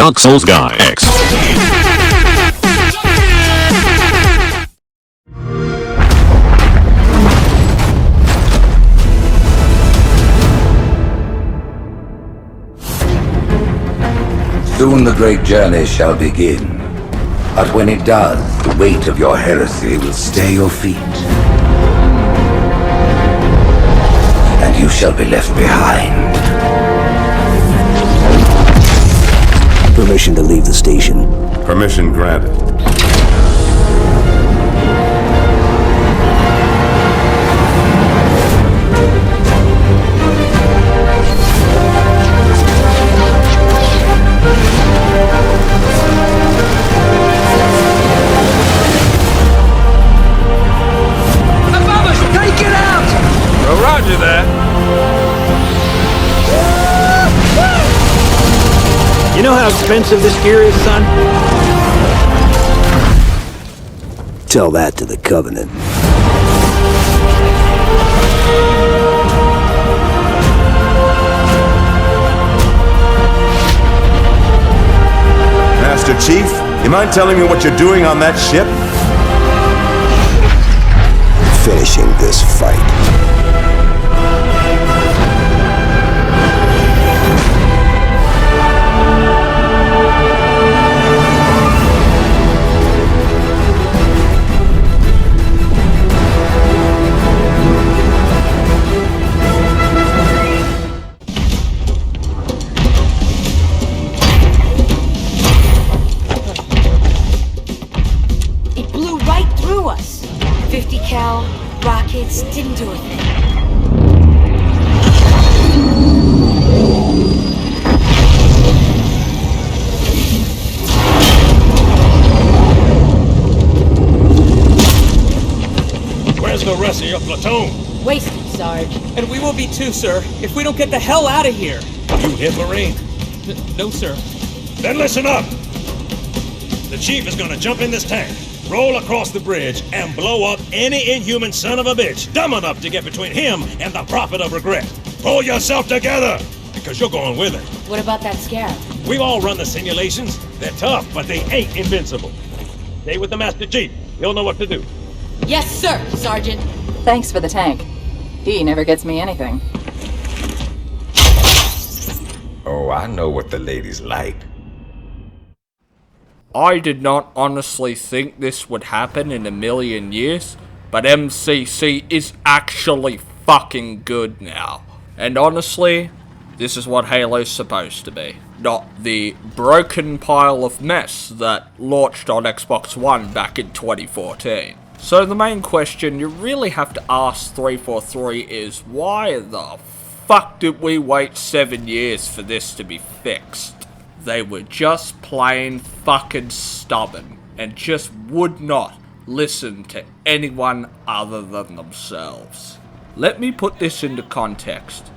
Dark Souls Guy X. Soon the great journey shall begin. But when it does, the weight of your heresy will stay your feet. And you shall be left behind. Permission to leave the station. Permission granted. Above us! Take it out! Well, roger that. You know how expensive this gear is, son? Tell that to the Covenant. Master Chief, you mind telling me what you're doing on that ship? Finishing this fight. It blew right through us. 50 cal rockets didn't do a thing. Where's the rest of your platoon? Wasted, Sarge. And we will be too, sir, if we don't get the hell out of here. You hit Marine? No, sir. Then listen up! The Chief is gonna jump in this tank, roll across the bridge, and blow up any inhuman son of a bitch dumb enough to get between him and the Prophet of Regret. Pull yourself together, because you're going with it. What about that scarab? We've all run the simulations. They're tough, but they ain't invincible. Stay with the Master Chief. He'll know what to do. Yes, sir, Sergeant. Thanks for the tank. He never gets me anything. Oh, I know what the ladies like. I did not honestly think this would happen in a million years, but MCC is actually fucking good now. And honestly, this is what Halo's supposed to be. Not the broken pile of mess that launched on Xbox One back in 2014. So the main question you really have to ask 343 is, why the fuck did we wait 7 years for this to be fixed? They were just plain fucking stubborn and just would not listen to anyone other than themselves. Let me put this into context.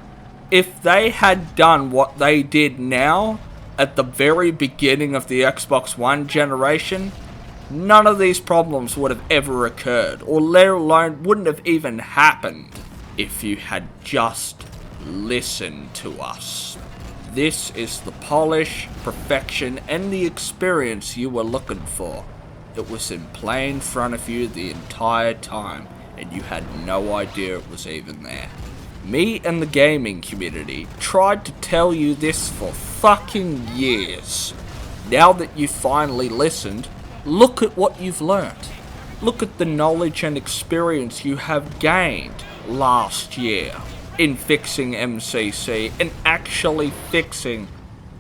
If they had done what they did now at the very beginning of the Xbox One generation, none of these problems would have ever occurred, or let alone wouldn't have even happened if you had just listened to us. This is the polish, perfection, and the experience you were looking for. It was in plain front of you the entire time, and you had no idea it was even there. Me and the gaming community tried to tell you this for fucking years. Now that you've finally listened, look at what you've learnt. Look at the knowledge and experience you have gained last year in fixing MCC and actually fixing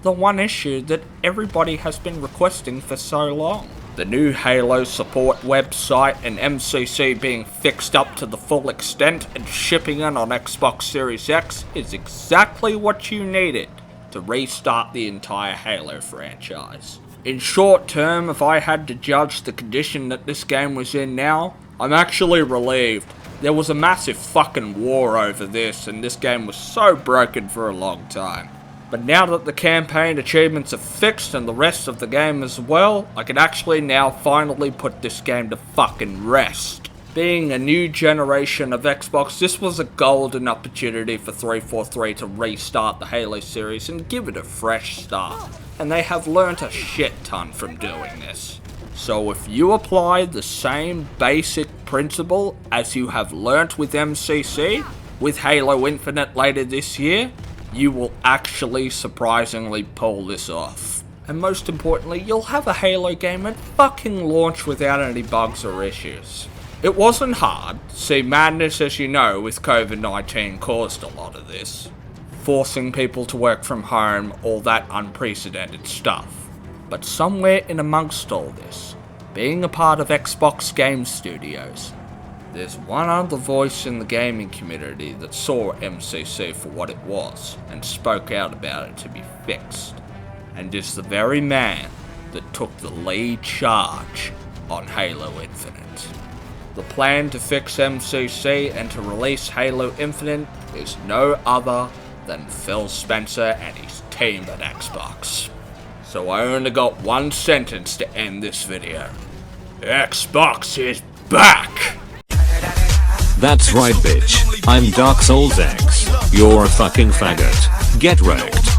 the one issue that everybody has been requesting for so long. The new Halo support website and MCC being fixed up to the full extent and shipping in on Xbox Series X is exactly what you needed to restart the entire Halo franchise. In short term, if I had to judge the condition that this game was in now, I'm actually relieved. There was a massive fucking war over this, and this game was so broken for a long time. But now that the campaign achievements are fixed and the rest of the game as well, I can actually now finally put this game to fucking rest. Being a new generation of Xbox, this was a golden opportunity for 343 to restart the Halo series and give it a fresh start, and they have learnt a shit ton from doing this. So if you apply the same basic principle as you have learnt with MCC, with Halo Infinite later this year, you will actually surprisingly pull this off. And most importantly, you'll have a Halo game at fucking launch without any bugs or issues. It wasn't hard. See, madness, as you know, with COVID-19 caused a lot of this. Forcing people to work from home, all that unprecedented stuff. But somewhere in amongst all this, being a part of Xbox Game Studios, there's one other voice in the gaming community that saw MCC for what it was and spoke out about it to be fixed, and is the very man that took the lead charge on Halo Infinite. The plan to fix MCC and to release Halo Infinite is no other than Phil Spencer and his team at Xbox. So I only got one sentence to end this video. Xbox is back! That's right, bitch. I'm Dark Souls X. You're a fucking faggot. Get wrecked.